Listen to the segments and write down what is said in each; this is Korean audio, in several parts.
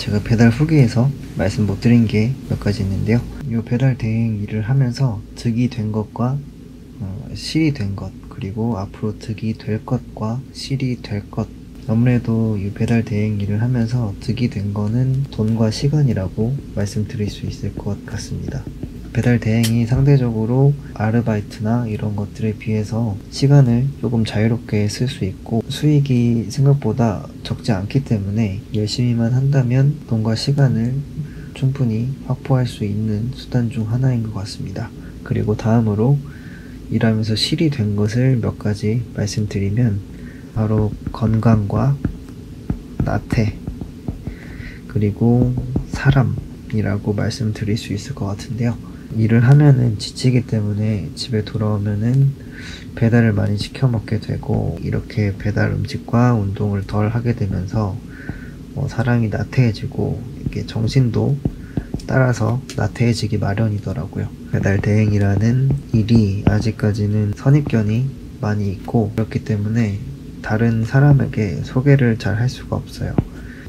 제가 배달 후기에서 말씀 못 드린 게 몇 가지 있는데요. 이 배달 대행 일을 하면서 득이 된 것과 실이 된 것, 그리고 앞으로 득이 될 것과 실이 될 것. 아무래도 이 배달 대행 일을 하면서 득이 된 거는 돈과 시간이라고 말씀드릴 수 있을 것 같습니다. 배달 대행이 상대적으로 아르바이트나 이런 것들에 비해서 시간을 조금 자유롭게 쓸 수 있고 수익이 생각보다 적지 않기 때문에 열심히만 한다면 돈과 시간을 충분히 확보할 수 있는 수단 중 하나인 것 같습니다. 그리고 다음으로 일하면서 실이 된 것을 몇 가지 말씀드리면 바로 건강과 나태, 그리고 사람이라고 말씀드릴 수 있을 것 같은데요. 일을 하면은 지치기 때문에 집에 돌아오면은 배달을 많이 시켜 먹게 되고, 이렇게 배달 음식과 운동을 덜 하게 되면서 사람이 나태해지고 이렇게 정신도 따라서 나태해지기 마련이더라고요. 배달 대행이라는 일이 아직까지는 선입견이 많이 있고, 그렇기 때문에 다른 사람에게 소개를 잘 할 수가 없어요.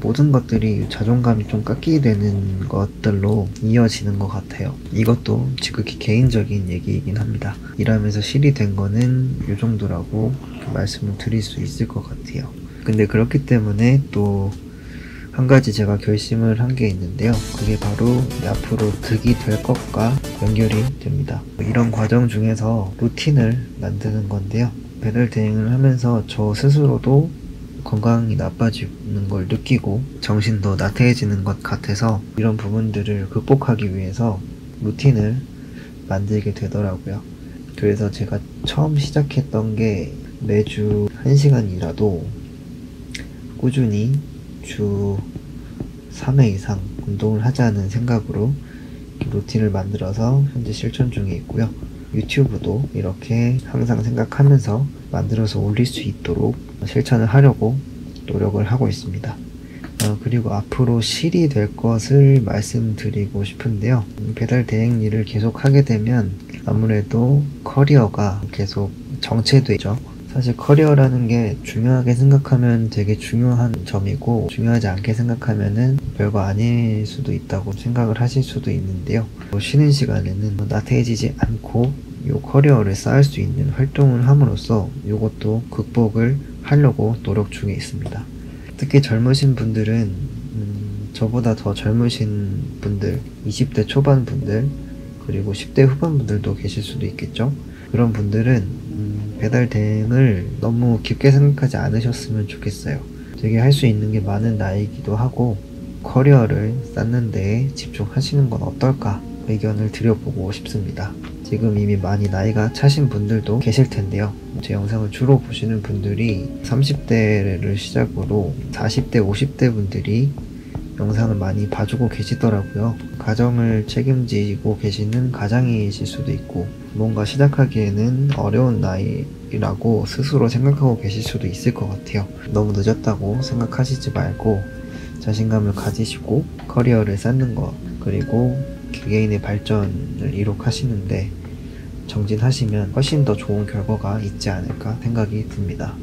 모든 것들이 자존감이 좀 깎이게 되는 것들로 이어지는 것 같아요. 이것도 지극히 개인적인 얘기이긴 합니다. 일하면서 실이 된 거는 이 정도라고 말씀을 드릴 수 있을 것 같아요. 근데 그렇기 때문에 또 한 가지 제가 결심을 한 게 있는데요. 그게 바로 앞으로 득이 될 것과 연결이 됩니다. 이런 과정 중에서 루틴을 만드는 건데요. 배달 대행을 하면서 저 스스로도 건강이 나빠지는 걸 느끼고 정신도 나태해지는 것 같아서 이런 부분들을 극복하기 위해서 루틴을 만들게 되더라고요. 그래서 제가 처음 시작했던 게 매주 1시간이라도 꾸준히 주 3회 이상 운동을 하자는 생각으로 루틴을 만들어서 현재 실천 중에 있고요. 유튜브도 이렇게 항상 생각하면서 만들어서 올릴 수 있도록 실천을 하려고 노력을 하고 있습니다. 그리고 앞으로 실이 될 것을 말씀드리고 싶은데요. 배달 대행 일을 계속 하게 되면 아무래도 커리어가 계속 정체되죠. 사실 커리어라는 게 중요하게 생각하면 되게 중요한 점이고, 중요하지 않게 생각하면은 별거 아닐 수도 있다고 생각을 하실 수도 있는데요. 쉬는 시간에는 나태해지지 않고 이 커리어를 쌓을 수 있는 활동을 함으로써 이것도 극복을 하려고 노력 중에 있습니다. 특히 젊으신 분들은 저보다 더 젊으신 분들, 20대 초반 분들, 그리고 10대 후반 분들도 계실 수도 있겠죠. 그런 분들은 배달 대행을 너무 깊게 생각하지 않으셨으면 좋겠어요. 되게 할 수 있는 게 많은 나이기도 하고 커리어를 쌓는 데에 집중하시는 건 어떨까 의견을 드려보고 싶습니다. 지금 이미 많이 나이가 차신 분들도 계실 텐데요. 제 영상을 주로 보시는 분들이 30대를 시작으로 40대, 50대 분들이 영상을 많이 봐주고 계시더라고요. 가정을 책임지고 계시는 가장이실 수도 있고, 뭔가 시작하기에는 어려운 나이라고 스스로 생각하고 계실 수도 있을 것 같아요. 너무 늦었다고 생각하시지 말고 자신감을 가지시고 커리어를 쌓는 것, 그리고 개개인의 발전을 이룩하시는데 정진하시면 훨씬 더 좋은 결과가 있지 않을까 생각이 듭니다.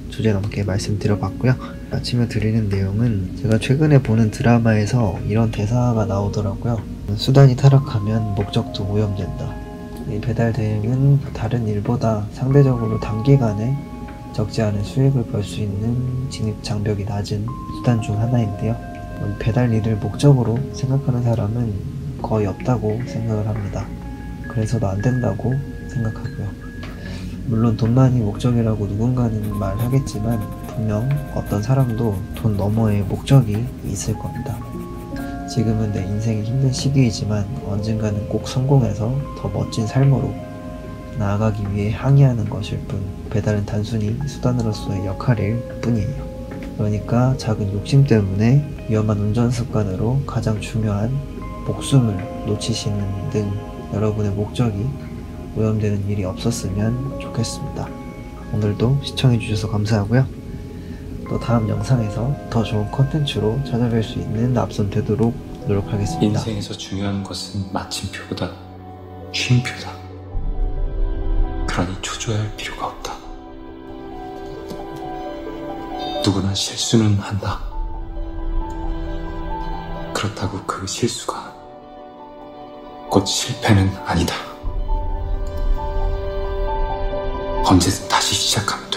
주제 넘게 말씀드려봤고요. 아침에 드리는 내용은 제가 최근에 보는 드라마에서 이런 대사가 나오더라고요. 수단이 타락하면 목적도 오염된다. 이 배달 대행은 다른 일보다 상대적으로 단기간에 적지 않은 수익을 벌 수 있는 진입 장벽이 낮은 수단 중 하나인데요. 배달 일을 목적으로 생각하는 사람은 거의 없다고 생각을 합니다. 그래서도 안 된다고 생각하고요. 물론 돈만이 목적이라고 누군가는 말하겠지만 분명 어떤 사람도 돈 너머의 목적이 있을 겁니다. 지금은 내 인생이 힘든 시기이지만 언젠가는 꼭 성공해서 더 멋진 삶으로 나아가기 위해 항의하는 것일 뿐, 배달은 단순히 수단으로서의 역할일 뿐이에요. 그러니까 작은 욕심 때문에 위험한 운전 습관으로 가장 중요한 목숨을 놓치시는 등 여러분의 목적이 오염되는 일이 없었으면 좋겠습니다. 오늘도 시청해주셔서 감사하고요. 또 다음 영상에서 더 좋은 컨텐츠로 찾아뵐 수 있는 앞선 되도록 노력하겠습니다. 인생에서 중요한 것은 마침표보다 쉼표다. 그러니 초조해할 필요가 없다. 누구나 실수는 한다. 그렇다고 그 실수가 곧 실패는 아니다. 언제든 다시 시작하면